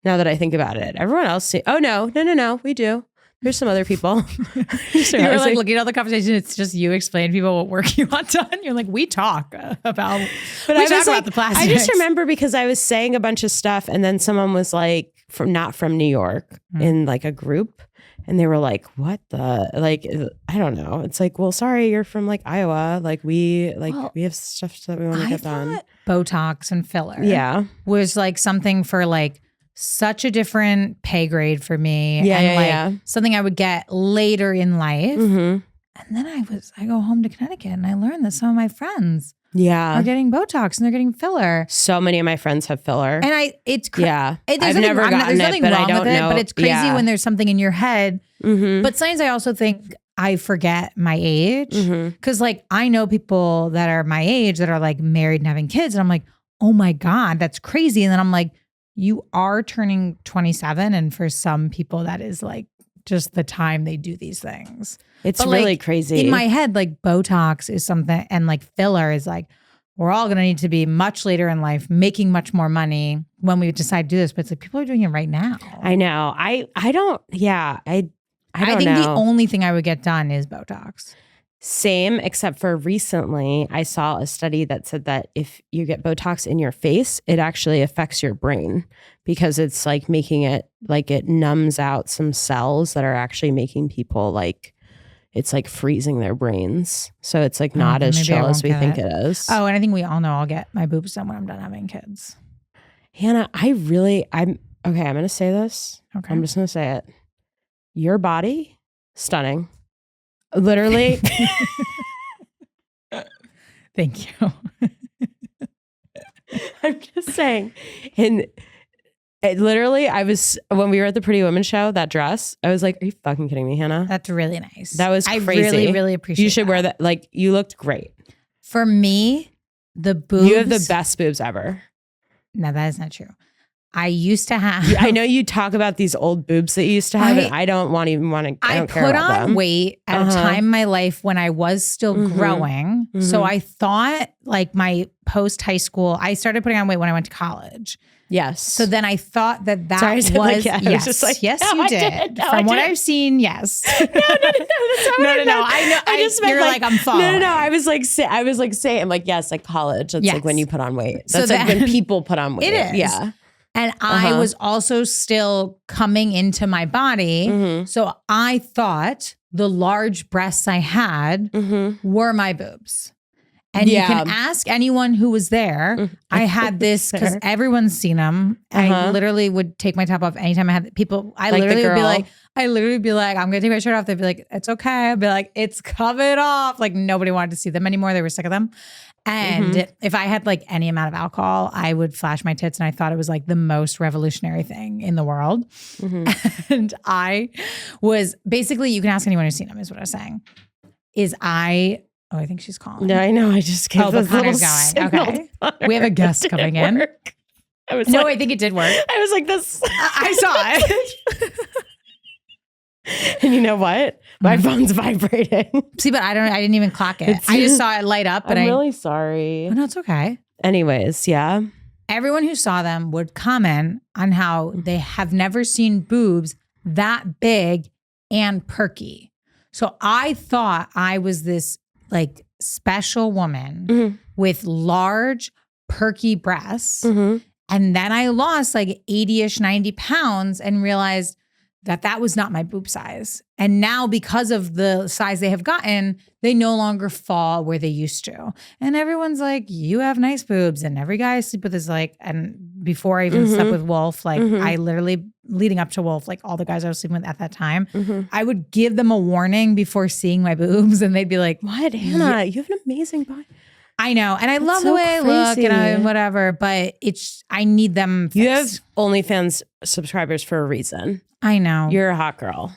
B: now that I think about it. Everyone else, oh, no, we do. There's some other people.
A: You were like looking at all the conversation. It's just you explain to people what work you want done. You're like, we talk about, the plastics.
B: I just remember because I was saying a bunch of stuff and then someone was like, not from New York in like a group. And they were like, what the, like, I don't know. It's like, well, sorry, you're from like Iowa. Like we have stuff that we want to get done.
A: Botox and filler.
B: Yeah.
A: Was like something for like, such a different pay grade for me. Something I would get later in life. And then I go home to Connecticut and I learned that some of my friends are getting Botox and they're getting filler.
B: So many of my friends have filler.
A: And it's
B: I've never gotten it, but I don't know.
A: But it's crazy when there's something in your head. But sometimes I also think I forget my age. Because like I know people that are my age that are like married and having kids. And I'm like, oh my God, that's crazy. And then I'm like, you are turning 27. And for some people, that is like just the time they do these things.
B: It's really crazy.
A: In my head, like Botox is something and like filler is like, we're all going to need to be much later in life, making much more money when we decide to do this. But it's like people are doing it right now.
B: I know. I don't
A: think
B: know.
A: The only thing I would get done is Botox.
B: Same, except for recently I saw a study that said that if you get Botox in your face, it actually affects your brain because it's like making it like it numbs out some cells that are actually making people like it's like freezing their brains. So it's like not as chill as we think it is.
A: Oh, and I think we all know I'll get my boobs done when I'm done having kids.
B: Hanna, I'm okay. I'm going to say this.
A: Okay.
B: I'm just going to say it. Your body, stunning. Literally.
A: Thank you.
B: I'm just saying. And literally, when we were at the Pretty Woman show, that dress, I was like, are you fucking kidding me, Hanna?
A: That's really nice.
B: That was crazy.
A: I really, really appreciate it.
B: You should wear that. Like, you looked great.
A: For me, the boobs.
B: You have the best boobs ever.
A: No, that is not true. I used to have.
B: I know you talk about these old boobs that you used to have, and I don't want to. I don't care about them.
A: I put on weight at a time in my life when I was still growing. So I thought, like my post high school, I started putting on weight when I went to college.
B: Yes.
A: So then I thought that was
B: like,
A: yes,
B: like,
A: yes,
B: no,
A: you did. From what I've seen, yes.
B: No. I know. I just meant
A: you're like I'm following.
B: No. I was like saying, I'm like, yes, like college. That's like when you put on weight. That's like when people put on weight.
A: It is.
B: Yeah.
A: And I was also still coming into my body. So I thought the large breasts I had were my boobs. And you can ask anyone who was there. I had this because everyone's seen them. I literally would take my top off anytime I had people. I like literally would be like, I'm going to take my shirt off. They'd be like, it's okay. I'd be like, it's coming off. Like nobody wanted to see them anymore. They were sick of them. And if I had like any amount of alcohol, I would flash my tits and I thought it was like the most revolutionary thing in the world. And I was basically, you can ask anyone who's seen them is what I was saying, I think she's calling.
B: No, I know. I just gave
A: but Connor's going. Okay. We have a guest coming in.
B: I
A: think it did work.
B: I was like this.
A: I saw it.
B: And you know what? My phone's vibrating.
A: See, but I didn't even clock it. I just saw it light up.
B: I'm really sorry.
A: Oh, no, it's okay.
B: Anyways, yeah.
A: Everyone who saw them would comment on how they have never seen boobs that big and perky. So I thought I was this like special woman with large, perky breasts. And then I lost like 80-ish, 90 pounds and realized that was not my boob size. And now because of the size they have gotten, they no longer fall where they used to. And everyone's like, you have nice boobs. And every guy I sleep with is like, and before I even slept with Wolf, like I literally, leading up to Wolf, like all the guys I was sleeping with at that time, I would give them a warning before seeing my boobs. And they'd be like,
B: what, Hanna? You have an amazing body.
A: I know. And I love the way I look and whatever, but I need them fixed.
B: You have OnlyFans subscribers for a reason.
A: I know.
B: You're a hot girl.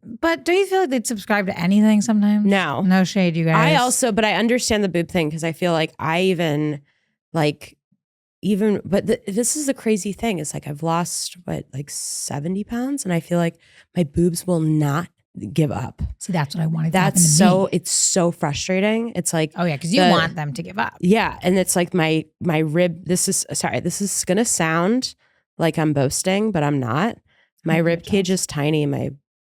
A: But don't you feel like they'd subscribe to anything sometimes?
B: No.
A: No shade, you guys.
B: But I understand the boob thing because I feel like this is the crazy thing. It's like I've lost, 70 pounds? And I feel like my boobs will not give up.
A: See, that's what I wanted.
B: It's so frustrating. It's like,
A: oh yeah, because you want them to give up.
B: Yeah, and it's like my rib. This is gonna sound like I'm boasting, but I'm not. My rib cage is tiny. My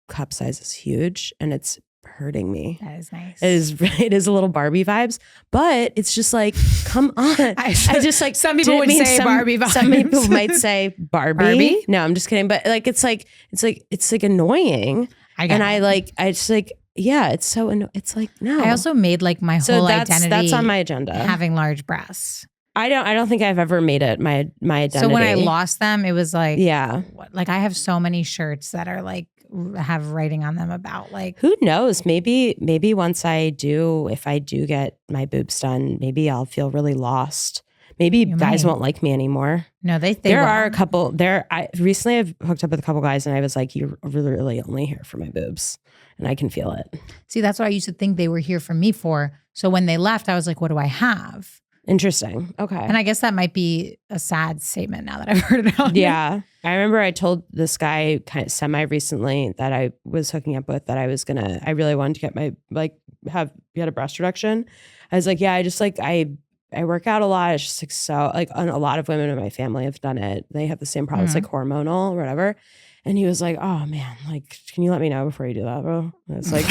B: cup size is huge and it's hurting me.
A: That is nice.
B: It is a little Barbie vibes, but it's just like, come on. I just like,
A: some people would say Barbie vibes.
B: Some people might say Barbie. No, I'm just kidding. But like, it's like annoying. It's so it's like, no.
A: I also made like my whole identity.
B: That's on my agenda.
A: Having large breasts.
B: I don't think I've ever made it my identity.
A: So when I lost them, it was like,
B: yeah,
A: like I have so many shirts that are like, have writing on them about like,
B: who knows, maybe once if I do get my boobs done, maybe I'll feel really lost. Maybe guys won't like me anymore.
A: No, they
B: there
A: won't.
B: Are a couple there. Recently I've hooked up with a couple guys and I was like, you're really only here for my boobs, and I can feel it.
A: See, that's what I used to think they were here for me for. So when they left, I was like, what do I have?
B: Interesting. Okay.
A: And I guess that might be a sad statement now that I've heard it out.
B: Yeah. I remember I told this guy kind of recently that I was hooking up with that I really wanted to get my, get a breast reduction. I was like, yeah, I work out a lot. It's just like, so like a lot of women in my family have done it. They have the same problems, like hormonal or whatever. And he was like, oh man, like, can you let me know before you do that, bro? And it's like,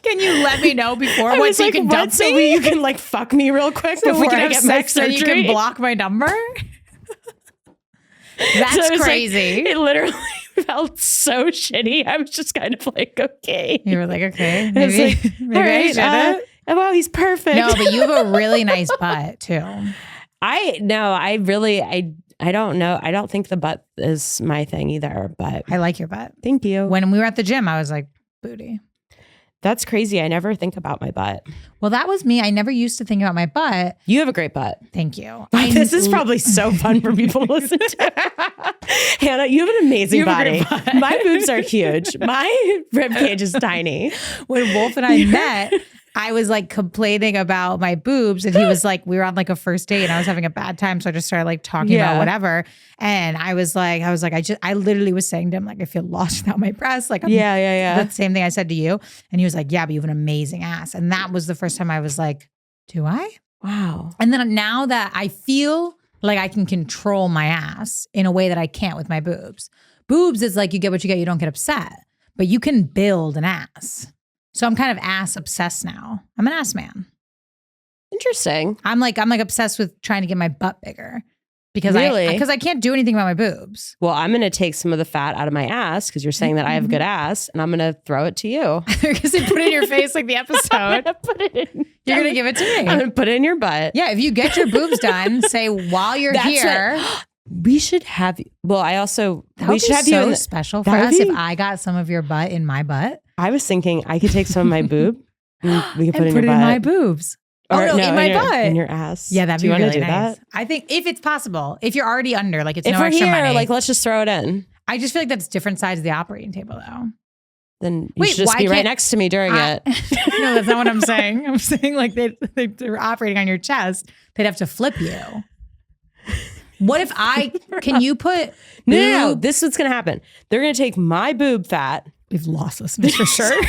A: can you let me know before once you can dump me?
B: So you can like fuck me real quick
A: so
B: before
A: we can
B: I
A: have
B: get
A: sex
B: my
A: and
B: surgery?
A: you can block my number? That's
B: so
A: crazy.
B: Like, it literally felt so shitty. I was just kind of like, okay.
A: You were like, okay,
B: maybe,
A: like, maybe I shouldn't.
B: Wow, he's perfect.
A: No, but you have a really nice butt too.
B: I don't know. I don't think the butt is my thing either, but
A: I like your butt.
B: Thank you.
A: When we were at the gym, I was like, booty.
B: That's crazy. I never think about my butt.
A: Well, that was me. I never used to think about my butt.
B: You have a great butt.
A: Thank you.
B: This is probably so fun for people to listen to. Hanna, you have an amazing body. My boobs are huge. My rib cage is tiny.
A: When Wolf and I met, I was like complaining about my boobs, and he was like, we were on like a first date and I was having a bad time. So I just started like talking about whatever. And I literally was saying to him, like, I feel lost without my breasts. Like,
B: yeah.
A: That's the same thing I said to you. And he was like, yeah, but you have an amazing ass. And that was the first time I was like, do I?
B: Wow.
A: And then now that I feel like I can control my ass in a way that I can't with my boobs. Boobs is like, you get what you get, you don't get upset, but you can build an ass. So I'm kind of ass obsessed now. I'm an ass man.
B: Interesting.
A: I'm like obsessed with trying to get my butt bigger because I can't do anything about my boobs.
B: Well, I'm going to take some of the fat out of my ass because you're saying that I have a good ass, and I'm going to throw it to you.
A: Because you put it in your face like the episode.
B: I'm gonna put it in.
A: You're going to give it to me.
B: I'm going to put it in your butt.
A: Yeah, if you get your boobs done, say while you're here.
B: We should have. Well, we should have
A: so
B: you in
A: special for us if I got some of your butt in my butt.
B: I was thinking I could take some of my boob. And we could put it in your butt.
A: In my boobs.
B: Or,
A: in my butt.
B: In your ass.
A: Yeah, that'd be really nice.
B: That?
A: I think if it's possible, if you're already under, like it's
B: if
A: no
B: we're
A: extra
B: here,
A: money.
B: like let's just throw it in.
A: I just feel like that's different sides of the operating table, though.
B: Then you should just be right next to me during it.
A: No, that's not what I'm saying. I'm saying like they're operating on your chest. They'd have to flip you. What if can you put...
B: No, this is what's going to happen. They're going to take my boob fat.
A: We've lost this, Mr. Shirt.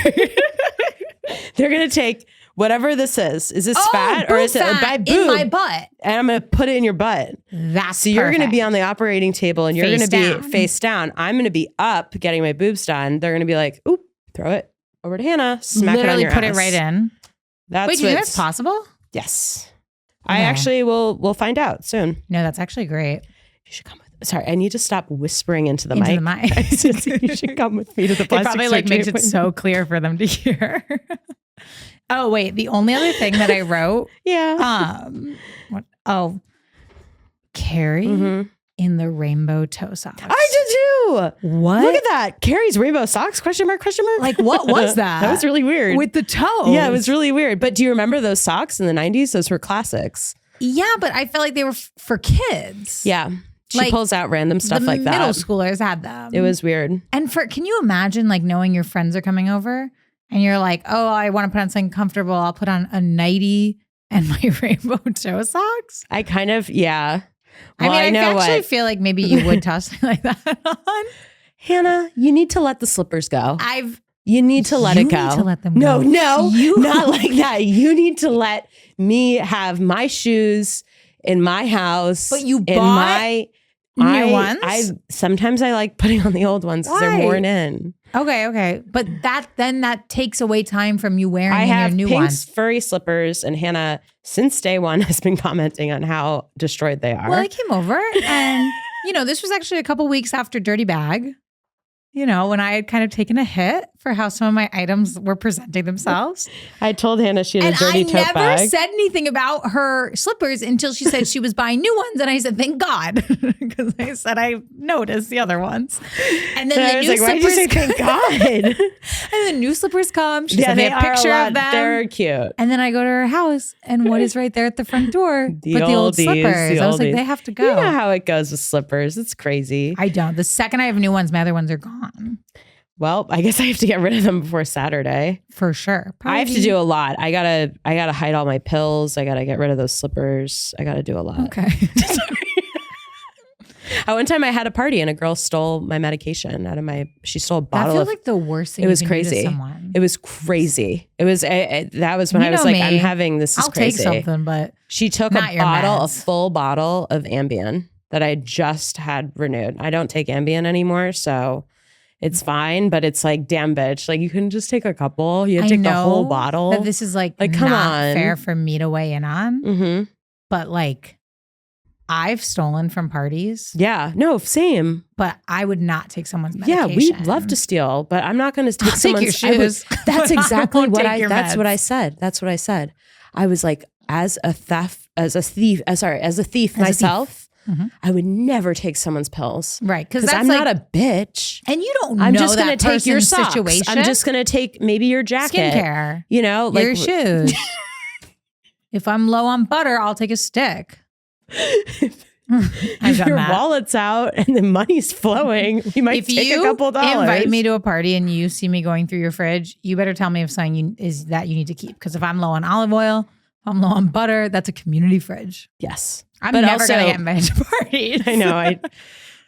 B: They're going to take whatever this is. Is this fat or is it my boob?
A: In my butt.
B: And I'm going to put it in your butt.
A: That's
B: so you're going to be on the operating table and you're going to be face down. I'm going to be up getting my boobs done. They're going to be like, oop, throw it over to Hanna. Smack it on your ass.
A: Put it right in.
B: Wait,
A: do you think that's possible?
B: Yes. Okay. I actually we'll find out soon.
A: No, that's actually great.
B: You should come with. Sorry, I need to stop whispering into the mic. You should come with me to the plastic surgery.
A: It probably makes it so clear for them to hear. Oh wait, the only other thing that I wrote. Carrie in the rainbow toe socks.
B: I did too.
A: What?
B: Look at that. Carrie's rainbow socks? Question mark?
A: Like what was that?
B: That was really weird.
A: With the toes.
B: Yeah, it was really weird. But do you remember those socks in the 90s? Those were classics.
A: Yeah, but I felt like they were for kids.
B: Yeah. She pulls out random stuff like that.
A: Middle schoolers had them.
B: It was weird.
A: And can you imagine like knowing your friends are coming over and you're like, oh, I want to put on something comfortable. I'll put on a nightie and my rainbow toe socks.
B: I kind of, yeah. Well,
A: I actually feel like maybe you would toss something like that on.
B: Hanna, you need to let the slippers go. You need to let it go.
A: You need to let them go.
B: No, not like that. You need to let me have my shoes in my house.
A: But you New ones?
B: I sometimes I like putting on the old ones because they're worn in.
A: Okay. But that takes away time from you wearing
B: your
A: new
B: pink
A: ones.
B: Furry slippers, and Hanna, since day one, has been commenting on how destroyed they are.
A: Well, I came over and, this was actually a couple weeks after Dirty Bag, when I had kind of taken a hit for how some of my items were presenting themselves.
B: I told Hanna she had a dirty tote bag.
A: And I never said anything about her slippers until she said she was buying new ones. And I said, thank God. Because I said I noticed the other ones. And then the new slippers. Why'd you say thank God? And the new slippers come. She sent me a picture of them.
B: They're cute.
A: And then I go to her house. And what is right there at the front door? The old slippers. I was like, they have to go.
B: You know how it goes with slippers. It's crazy.
A: I don't. The second I have new ones, my other ones are gone.
B: Well, I guess I have to get rid of them before Saturday.
A: For sure.
B: Probably. I have to do a lot. I gotta hide all my pills. I gotta get rid of those slippers. I gotta do a lot.
A: Okay.
B: One time I had a party and a girl stole my medication out of she stole a bottle.
A: That feels like the worst thing.
B: It was crazy. It was crazy. It was, that was when I was like, I'm having this is crazy.
A: I'll take something, but
B: she took a full bottle of Ambien that I just had renewed. I don't take Ambien anymore, so it's fine, but it's like, damn bitch. Like, you couldn't just take a couple. You had to take the whole bottle.
A: That this is like come not fair for me to weigh in on.
B: Mm-hmm.
A: But like, I've stolen from parties.
B: Yeah, no, same.
A: But I would not take someone's medication.
B: Yeah, we'd love to steal, but I'm not going to take someone's
A: shoes.
B: That's exactly what what I said. That's what I said. I was like, as a thief myself. Mm-hmm. I would never take someone's pills.
A: Right. Because
B: I'm not a bitch.
A: And you don't
B: I'm
A: know
B: just going to take your socks.
A: Situation.
B: I'm just going to take maybe your jacket.
A: Skincare.
B: Your
A: shoes. If I'm low on butter, I'll take a stick.
B: If your wallet's out and the money's flowing, we might take a couple dollars.
A: If you invite me to a party and you see me going through your fridge, you better tell me if something is that you need to keep. Because if I'm low on olive oil, if I'm low on butter, that's a community fridge.
B: Yes.
A: I'm never going to get invited to parties.
B: I know.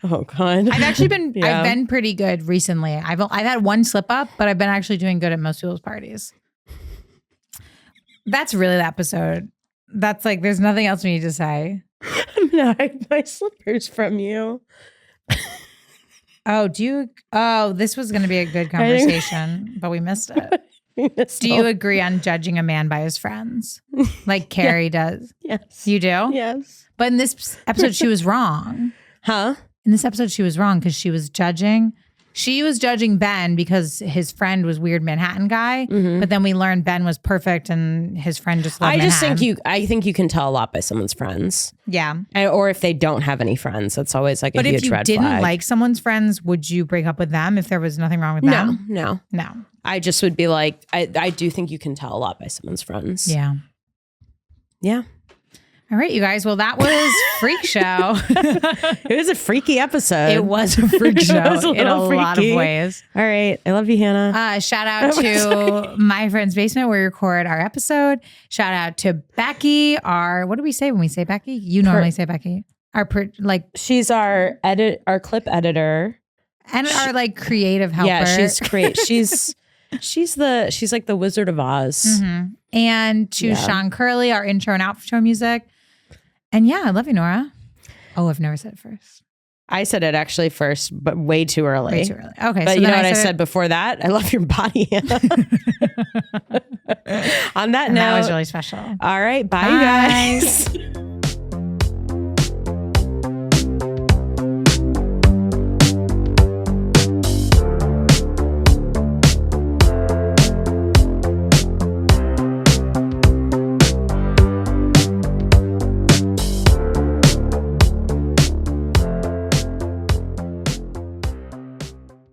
B: Oh God.
A: I've actually been, I've been pretty good recently. I've had one slip up, but I've been actually doing good at most people's parties. That's really the episode. That's like, there's nothing else we need to say.
B: I'm going to hide my slippers from you.
A: This was going to be a good conversation, but we missed it. Do you agree on judging a man by his friends? Like Carrie does?
B: Yes.
A: You do?
B: Yes.
A: But in this episode, she was wrong.
B: Huh?
A: In this episode, she was wrong because she was judging Ben because his friend was weird Manhattan guy. Mm-hmm. But then we learned Ben was perfect and his friend just loved Manhattan.
B: I think you can tell a lot by someone's friends.
A: Yeah.
B: Or if they don't have any friends, that's always like a huge red flag. But if you didn't
A: like someone's friends, would you break up with them if there was nothing wrong with them?
B: No. I just would be like, I do think you can tell a lot by someone's friends.
A: Yeah.
B: Yeah.
A: All right, you guys. Well, that was Freak Show.
B: It was a freaky episode.
A: It was a freak show in a lot of ways.
B: All right. I love you, Hanna.
A: Shout out to My Friend's Basement where we record our episode. Shout out to Becky, what do we say when we say Becky? You normally say Becky.
B: She's our clip editor.
A: And our like creative helper.
B: Yeah, she's great. She's like the Wizard of Oz.
A: Mm-hmm. And to Sean Curley, our intro and outro music. And yeah, I love you, Nora. Oh, I've never said it first.
B: I said it actually first, but way too early.
A: Way too early. Okay.
B: But so you know what I said before that? I love your body. On that note.
A: That was really special.
B: All right. Bye, you guys.